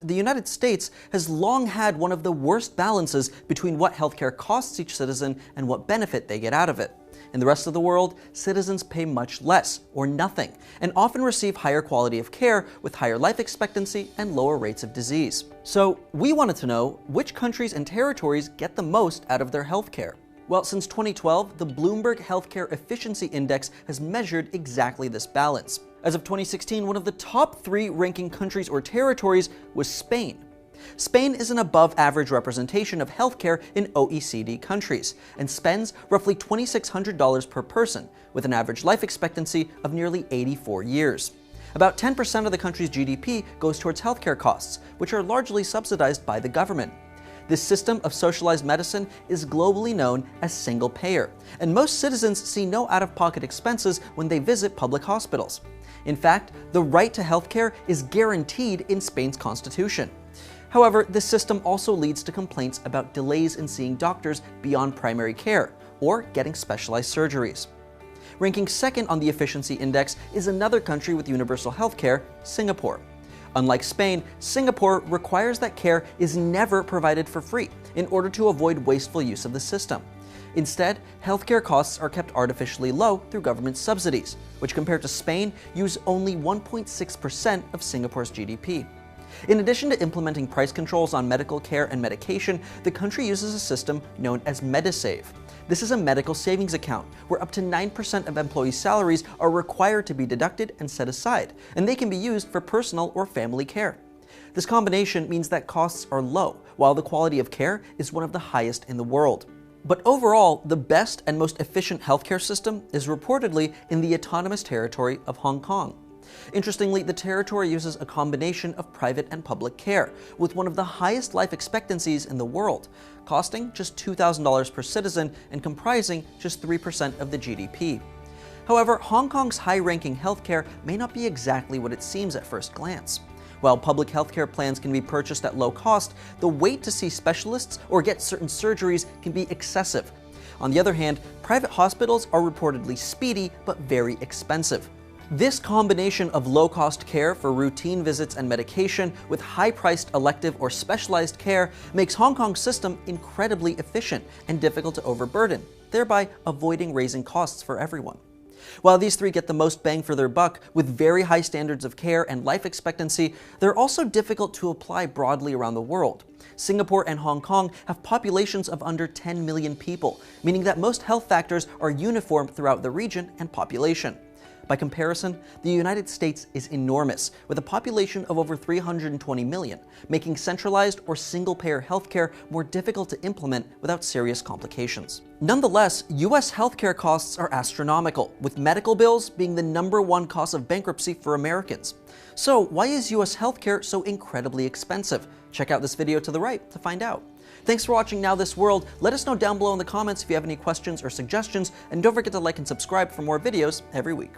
The United States has long had one of the worst balances between what healthcare costs each citizen and what benefit they get out of it. In the rest of the world, citizens pay much less, or nothing, and often receive higher quality of care with higher life expectancy and lower rates of disease. So we wanted to know which countries and territories get the most out of their healthcare. Well, since 2012, the Bloomberg Healthcare Efficiency Index has measured exactly this balance. As of 2016, one of the top 3 ranking countries or territories was Spain. Spain is an above-average representation of healthcare in OECD countries and spends roughly $2,600 per person, with an average life expectancy of nearly 84 years. About 10% of the country's GDP goes towards healthcare costs, which are largely subsidized by the government. This system of socialized medicine is globally known as single-payer, and most citizens see no out-of-pocket expenses when they visit public hospitals. In fact, the right to healthcare is guaranteed in Spain's constitution. However, this system also leads to complaints about delays in seeing doctors beyond primary care or getting specialized surgeries. Ranking second on the efficiency index is another country with universal healthcare, Singapore. Unlike Spain, Singapore requires that care is never provided for free in order to avoid wasteful use of the system. Instead, healthcare costs are kept artificially low through government subsidies, which compared to Spain use only 1.6% of Singapore's GDP. In addition to implementing price controls on medical care and medication, the country uses a system known as Medisave. This is a medical savings account where up to 9% of employees' salaries are required to be deducted and set aside, and they can be used for personal or family care. This combination means that costs are low, while the quality of care is one of the highest in the world. But overall, the best and most efficient healthcare system is reportedly in the autonomous territory of Hong Kong. Interestingly, the territory uses a combination of private and public care, with one of the highest life expectancies in the world, costing just $2,000 per citizen and comprising just 3% of the GDP. However, Hong Kong's high-ranking healthcare may not be exactly what it seems at first glance. While public healthcare plans can be purchased at low cost, the wait to see specialists or get certain surgeries can be excessive. On the other hand, private hospitals are reportedly speedy but very expensive. This combination of low-cost care for routine visits and medication with high-priced elective or specialized care makes Hong Kong's system incredibly efficient and difficult to overburden, thereby avoiding raising costs for everyone. While these 3 get the most bang for their buck with very high standards of care and life expectancy, they're also difficult to apply broadly around the world. Singapore and Hong Kong have populations of under 10 million people, meaning that most health factors are uniform throughout the region and population. By comparison, the United States is enormous, with a population of over 320 million, making centralized or single-payer healthcare more difficult to implement without serious complications. Nonetheless, US healthcare costs are astronomical, with medical bills being the #1 cause of bankruptcy for Americans. So why is US healthcare so incredibly expensive? Check out this video to the right to find out. Thanks for watching Now This World. Let us know down below in the comments if you have any questions or suggestions, and don't forget to like and subscribe for more videos every week.